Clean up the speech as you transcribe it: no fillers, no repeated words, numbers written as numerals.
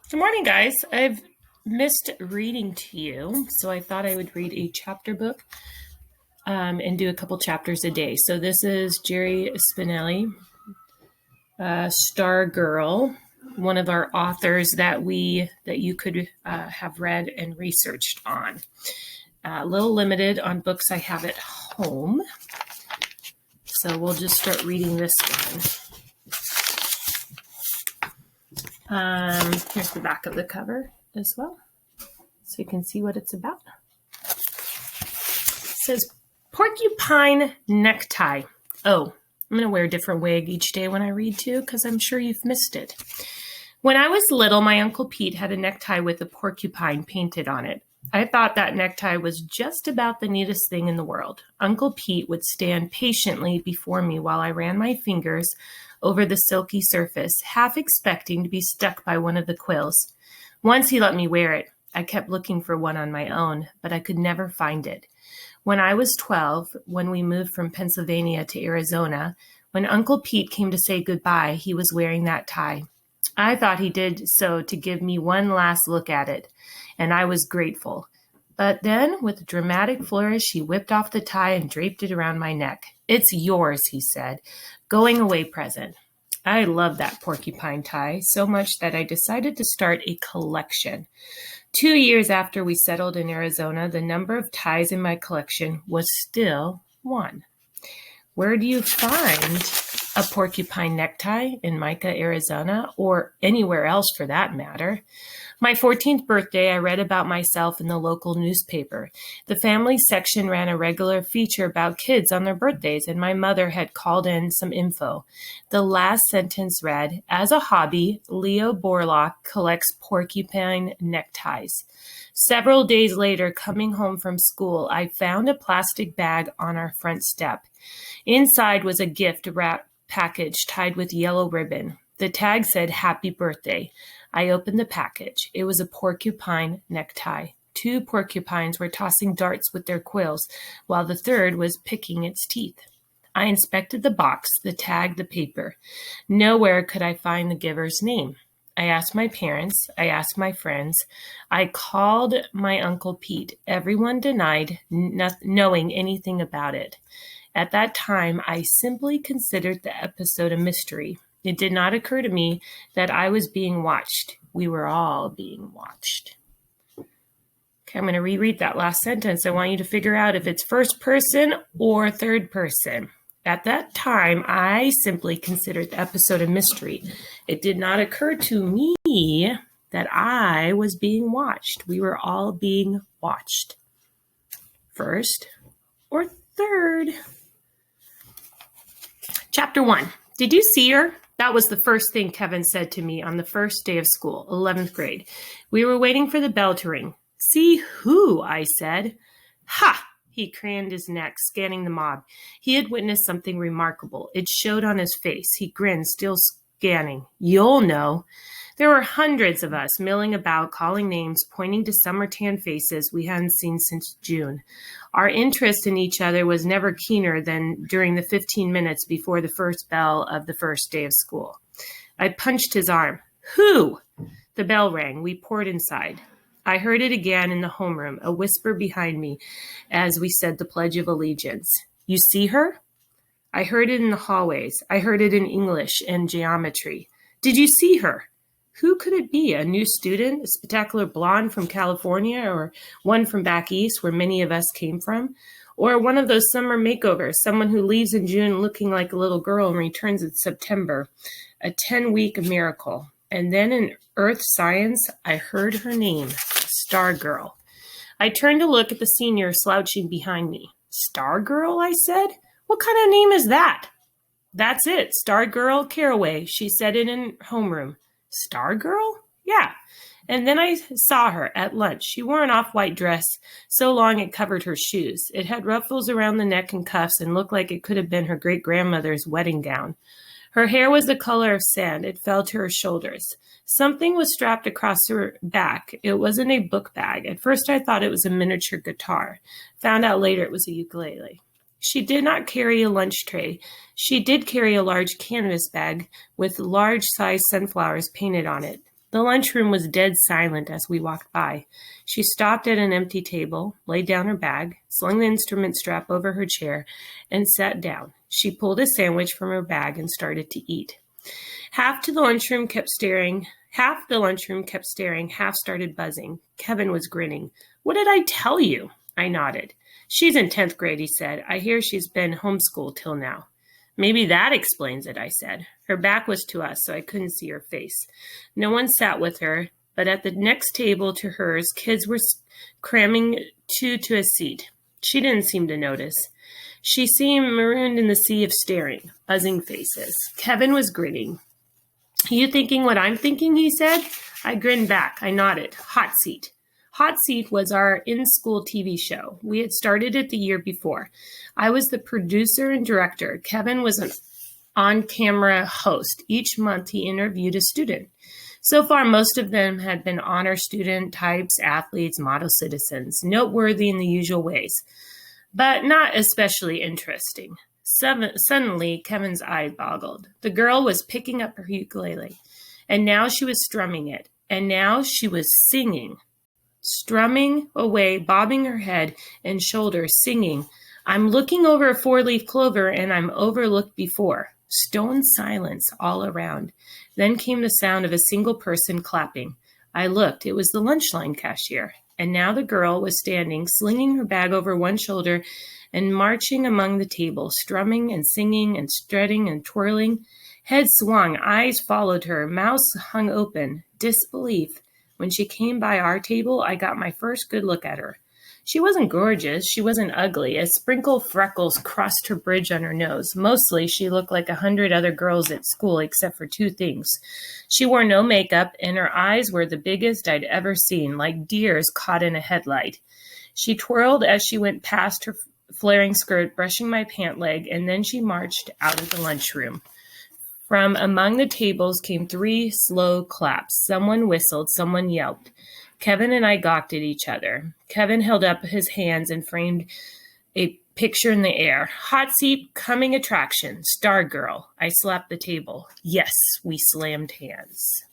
Good morning, guys. I've missed reading to you, so I thought I would read a chapter book and do a couple chapters a day. So this is Jerry Spinelli, Stargirl, one of our authors that you could have read and researched on. A little limited on books I have at home, so we'll just start reading this one. Here's the back of the cover as well, so you can see what it's about. It says porcupine necktie. Oh, I'm going to wear a different wig each day when I read too, because I'm sure you've missed it. When I was little, my Uncle Pete had a necktie with a porcupine painted on it. I thought that necktie was just about the neatest thing in the world. Uncle Pete would stand patiently before me while I ran my fingers over the silky surface, half expecting to be stuck by one of the quills. Once he let me wear it. I kept looking for one on my own, but I could never find it. When I was 12, when we moved from Pennsylvania to Arizona, when Uncle Pete came to say goodbye, he was wearing that tie. I thought he did so to give me one last look at it, and I was grateful. But then, with a dramatic flourish, he whipped off the tie and draped it around my neck. "It's yours," he said. "Going away present." I love that porcupine tie so much that I decided to start a collection. 2 years after we settled in Arizona, the number of ties in my collection was still one. Where do you find a porcupine necktie? In Micah, Arizona, or anywhere else for that matter? My 14th birthday, I read about myself in the local newspaper. The family section ran a regular feature about kids on their birthdays, and my mother had called in some info. The last sentence read, "As a hobby, Leo Borlaug collects porcupine neckties." Several days later, coming home from school, I found a plastic bag on our front step. Inside was a gift wrap package tied with yellow ribbon. The tag said, "Happy birthday." I opened the package. It was a porcupine necktie. 2 porcupines were tossing darts with their quills, while the third was picking its teeth. I inspected the box, the tag, the paper. Nowhere could I find the giver's name. I asked my parents. I asked my friends. I called my Uncle Pete. Everyone denied knowing anything about it. At that time, I simply considered the episode a mystery. It did not occur to me that I was being watched. We were all being watched. Okay, I'm going to reread that last sentence. I want you to figure out if it's first person or third person. At that time, I simply considered the episode a mystery. It did not occur to me that I was being watched. We were all being watched. First or third. Chapter 1. Did you see her? That was the first thing Kevin said to me on the first day of school, 11th grade. We were waiting for the bell to ring. "See who?" I said. "Ha!" He craned his neck, scanning the mob. He had witnessed something remarkable. It showed on his face. He grinned, still scanning. "You'll know." There were hundreds of us milling about, calling names, pointing to summer tan faces we hadn't seen since June. Our interest in each other was never keener than during the 15 minutes before the first bell of the first day of school. I punched his arm. "Who?" The bell rang. We poured inside. I heard it again in the homeroom, a whisper behind me as we said the Pledge of Allegiance. "You see her?" I heard it in the hallways. I heard it in English and geometry. "Did you see her?" Who could it be? A new student, a spectacular blonde from California, or one from back east where many of us came from? Or one of those summer makeovers, someone who leaves in June looking like a little girl and returns in September, a 10-week miracle. And then in earth science, I heard her name, Stargirl. I turned to look at the senior slouching behind me. "Stargirl?" I said. "What kind of name is that?" "That's it, Stargirl Caraway," she said it in homeroom. "Stargirl?" "Yeah." And then I saw her at lunch. She wore an off-white dress, so long it covered her shoes. It had ruffles around the neck and cuffs and looked like it could have been her great-grandmother's wedding gown. Her hair was the color of sand. It fell to her shoulders. Something was strapped across her back. It wasn't a book bag. At first I thought it was a miniature guitar. Found out later it was a ukulele. She did not carry a lunch tray. She did carry a large canvas bag with large-sized sunflowers painted on it. The lunchroom was dead silent as we walked by. She stopped at an empty table, laid down her bag, slung the instrument strap over her chair, and sat down. She pulled a sandwich from her bag and started to eat. Half the lunchroom kept staring, half started buzzing. Kevin was grinning. "What did I tell you?" I nodded. "She's in 10th grade," he said. "I hear she's been homeschooled till now." "Maybe that explains it," I said. Her back was to us, so I couldn't see her face. No one sat with her, but at the next table to hers, kids were cramming two to a seat. She didn't seem to notice. She seemed marooned in the sea of staring, buzzing faces. Kevin was grinning. "You thinking what I'm thinking?" he said. I grinned back. I nodded. Hot Seat. Hot Seat was our in-school TV show. We had started it the year before. I was the producer and director. Kevin was an on-camera host. Each month he interviewed a student. So far, most of them had been honor student types, athletes, model citizens, noteworthy in the usual ways, but not especially interesting. Suddenly, Kevin's eye boggled. The girl was picking up her ukulele, and now she was strumming it, and now she was singing. Strumming away, bobbing her head and shoulders, singing. "I'm looking over a four-leaf clover, and I'm overlooked before." Stone silence all around. Then came the sound of a single person clapping. I looked. It was the lunch line cashier. And now the girl was standing, slinging her bag over one shoulder and marching among the tables, strumming and singing and strutting and twirling. Head swung, eyes followed her, mouth hung open. Disbelief. When she came by our table, I got my first good look at her. She wasn't gorgeous. She wasn't ugly. A sprinkle of freckles crossed her bridge on her nose. Mostly, she looked like 100 other girls at school, except for two things. She wore no makeup, and her eyes were the biggest I'd ever seen, like deers caught in a headlight. She twirled as she went past her flaring skirt, brushing my pant leg, and then she marched out of the lunchroom. From among the tables came 3 slow claps. Someone whistled, someone yelped. Kevin and I gawked at each other. Kevin held up his hands and framed a picture in the air. Hot Seat, coming attraction, Stargirl. I slapped the table. Yes, we slammed hands.